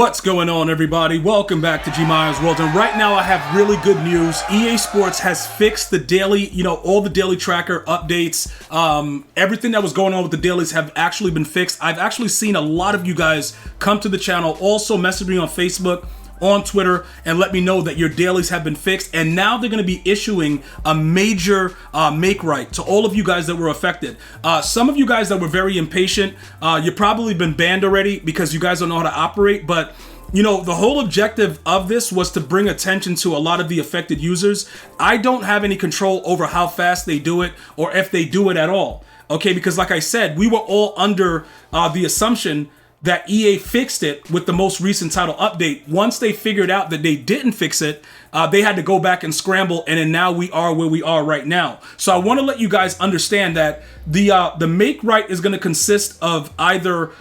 What's going on, everybody? Welcome back to GmiasWorld, and right now I have really good news. EA Sports has fixed the daily, all the daily tracker updates. Everything that was going on with the dailies have actually been fixed. I've actually seen a lot of you guys come to the channel, also message me on Facebook, on Twitter, and let me know that your dailies have been fixed, and now they're going to be issuing a major make right to all of you guys that were affected. Some of you guys that were very impatient, you've probably been banned already because you guys don't know how to operate, but the whole objective of this was to bring attention to a lot of the affected users. I don't have any control over how fast they do it or if they do it at all, okay? Because like I said, we were all under the assumption that EA fixed it with the most recent title update. Once they figured out that they didn't fix it, they had to go back and scramble, and then now we are where we are right now. So I want to let you guys understand that the make right is going to consist of either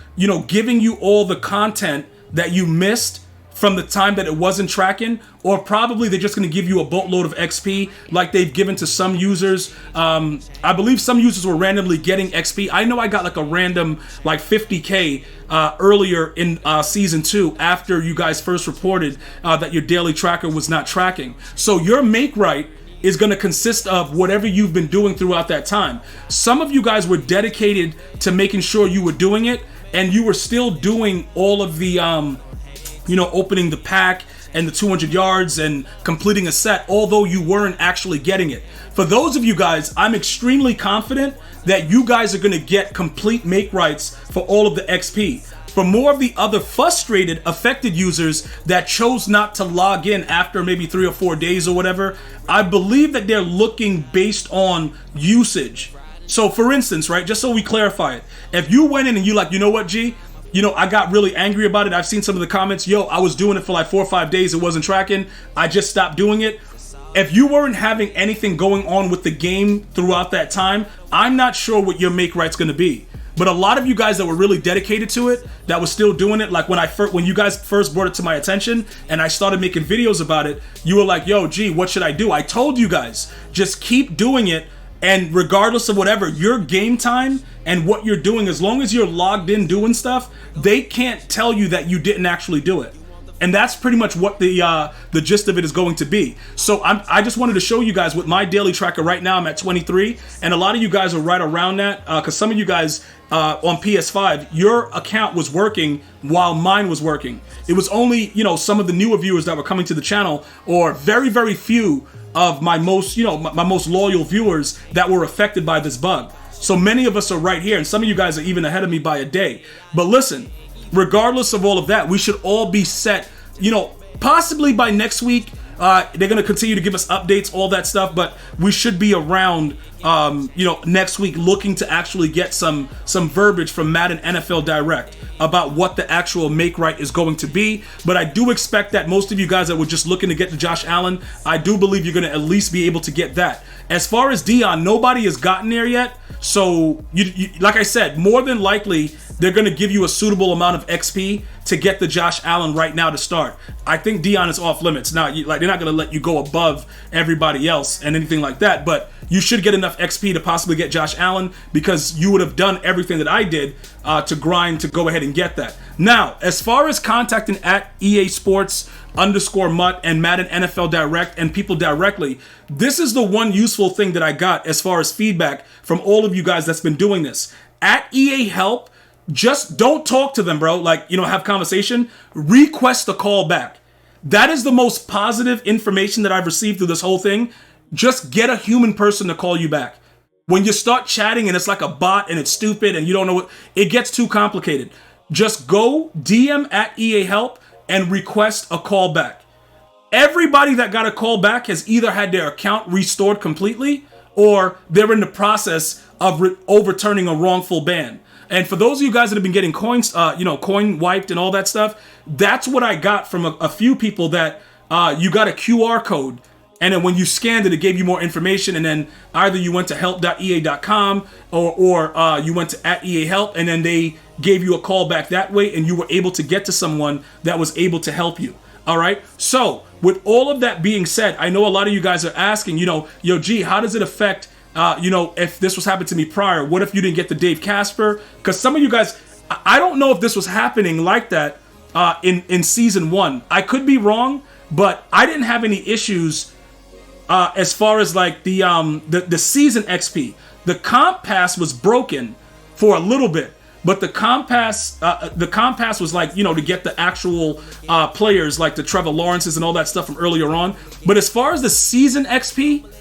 giving you all the content that you missed from the time that it wasn't tracking, or probably they're just going to give you a boatload of XP like they've given to some users. I believe some users were randomly getting XP. I know I got like a random like 50k earlier in season 2 after you guys first reported that your daily tracker was not tracking. So your make right is going to consist of whatever you've been doing throughout that time. Some of you guys were dedicated to making sure you were doing it, and you were still doing all of the opening the pack and the 200 yards and completing a set, although you weren't actually getting it. For those of you guys, I'm extremely confident that you guys are going to get complete make rights for all of the XP. For more of the other frustrated, affected users that chose not to log in after maybe 3 or 4 days or whatever, I believe that they're looking based on usage. So for instance, right, just so we clarify it, if you went in and you like, you know what, G? I got really angry about it. I've seen some of the comments. I was doing it for like 4 or 5 days. It wasn't tracking. I just stopped doing it. If you weren't having anything going on with the game throughout that time, I'm not sure what your make right's going to be. But a lot of you guys that were really dedicated to it, that was still doing it, like when you guys first brought it to my attention and I started making videos about it, you were like, yo, G, what should I do? I told you guys, just keep doing it. And regardless of whatever, your game time and what you're doing, as long as you're logged in doing stuff, they can't tell you that you didn't actually do it. And that's pretty much what the gist of it is going to be. So I just wanted to show you guys with my daily tracker right now. I'm at 23, and a lot of you guys are right around that because some of you guys on PS5, your account was working while mine was working. It was only some of the newer viewers that were coming to the channel, or very, very few of my most my most loyal viewers that were affected by this bug. So many of us are right here, and some of you guys are even ahead of me by a day. But listen, regardless of all of that, we should all be set. Possibly by next week, they're going to continue to give us updates, all that stuff, but we should be around next week looking to actually get some verbiage from Madden NFL Direct about what the actual make right is going to be. But I do expect that most of you guys that were just looking to get to Josh Allen, I do believe you're going to at least be able to get that. As far as Dion, nobody has gotten there yet. So, you like I said, more than likely, they're going to give you a suitable amount of XP to get the Josh Allen right now to start. I think Dion is off limits. Now, they're not going to let you go above everybody else and anything like that, but you should get enough XP to possibly get Josh Allen because you would have done everything that I did to grind to go ahead and get that. Now, as far as contacting at EA Sports _MUT and Madden NFL Direct and people directly, this is the one useful thing that I got as far as feedback from all of you guys that's been doing this. At EA Help, just don't talk to them, bro. Have conversation. Request a call back. That is the most positive information that I've received through this whole thing. Just get a human person to call you back. When you start chatting and it's like a bot and it's stupid and you don't know what, it gets too complicated. Just go DM at EA Help and request a call back. Everybody that got a call back has either had their account restored completely or they're in the process of overturning a wrongful ban. And for those of you guys that have been getting coins, coin wiped and all that stuff, that's what I got from a few people that you got a QR code. And then when you scanned it, it gave you more information. And then either you went to help.ea.com or you went to at EA Help, and then they gave you a call back that way, and you were able to get to someone that was able to help you. All right. So with all of that being said, I know a lot of you guys are asking, yo, G, how does it affect, if this was happening to me prior? What if you didn't get the Dave Casper? Because some of you guys, I don't know if this was happening like that in season 1. I could be wrong, but I didn't have any issues as far as like the season XP. The comp pass was broken for a little bit, but the comp pass was like, you know, to get the actual players like the Trevor Lawrences and all that stuff from earlier on. But as far as the season XP,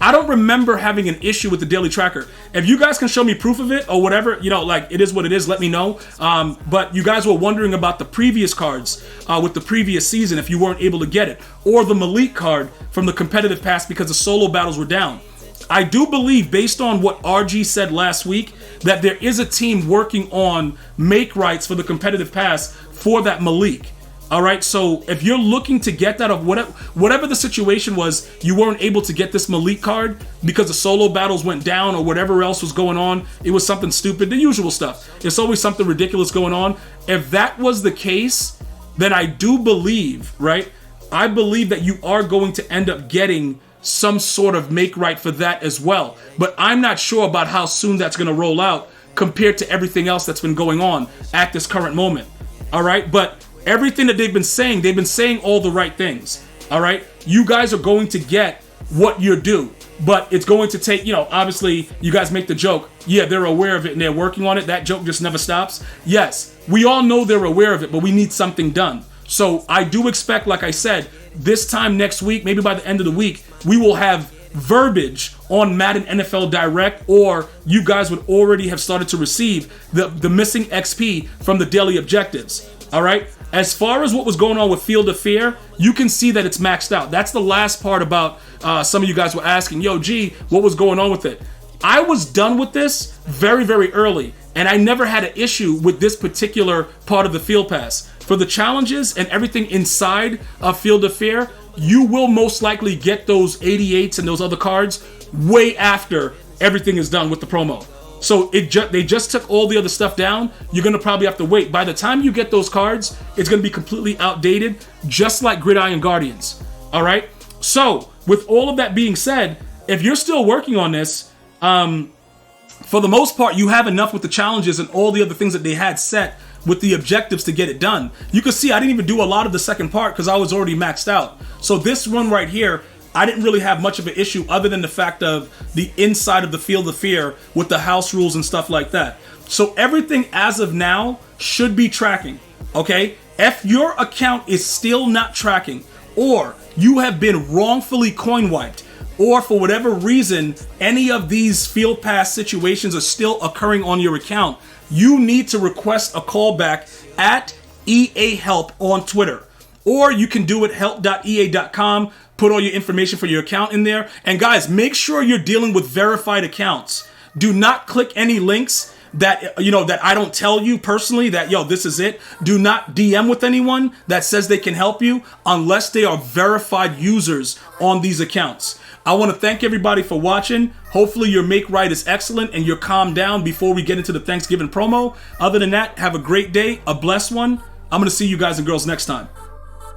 I don't remember having an issue with the daily tracker. If you guys can show me proof of it or whatever, you know, like it is what it is, let me know. But you guys were wondering about the previous cards with the previous season if you weren't able to get it, or the Malik card from the competitive pass because the solo battles were down. I do believe, based on what RG said last week, that there is a team working on make rights for the competitive pass for that Malik. All right, so if you're looking to get that, of whatever the situation was, you weren't able to get this Malik card because the solo battles went down or whatever else was going on. It was something stupid, the usual stuff. It's always something ridiculous going on. If that was the case, then I do believe, right? I believe that you are going to end up getting some sort of make right for that as well. But I'm not sure about how soon that's going to roll out compared to everything else that's been going on at this current moment. All right, but everything that they've been saying all the right things. All right, you guys are going to get what you're due, but it's going to take, you know, obviously you guys make the joke, yeah, they're aware of it and they're working on it. That joke just never stops. Yes, we all know they're aware of it, but we need something done. So I do expect, like I said, this time next week, maybe by the end of the week, we will have verbiage on Madden NFL Direct, or you guys would already have started to receive the missing XP from the daily objectives. All right. As far as what was going on with Field of Fear, you can see that it's maxed out. That's the last part about some of you guys were asking, yo, G, what was going on with it? I was done with this very, very early, and I never had an issue with this particular part of the Field Pass. For the challenges and everything inside of Field of Fear, you will most likely get those 88s and those other cards way after everything is done with the promo. So they just took all the other stuff down. You're going to probably have to wait. By the time you get those cards, it's going to be completely outdated, just like Gridiron Guardians. All right? So, with all of that being said, if you're still working on this, for the most part, you have enough with the challenges and all the other things that they had set with the objectives to get it done. You can see I didn't even do a lot of the second part because I was already maxed out. So this one right here, I didn't really have much of an issue other than the fact of the inside of the Field of Fear with the house rules and stuff like that. So everything as of now should be tracking, okay? If your account is still not tracking, or you have been wrongfully coin wiped, or for whatever reason, any of these Field Pass situations are still occurring on your account, you need to request a callback at EA Help on Twitter. Or you can do it help.ea.com, put all your information for your account in there. And guys, make sure you're dealing with verified accounts. Do not click any links that, you know, that I don't tell you personally that, yo, this is it. Do not DM with anyone that says they can help you unless they are verified users on these accounts. I want to thank everybody for watching. Hopefully your make right is excellent and you're calmed down before we get into the Thanksgiving promo. Other than that, have a great day, a blessed one. I'm going to see you guys and girls next time.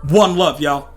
One love, y'all.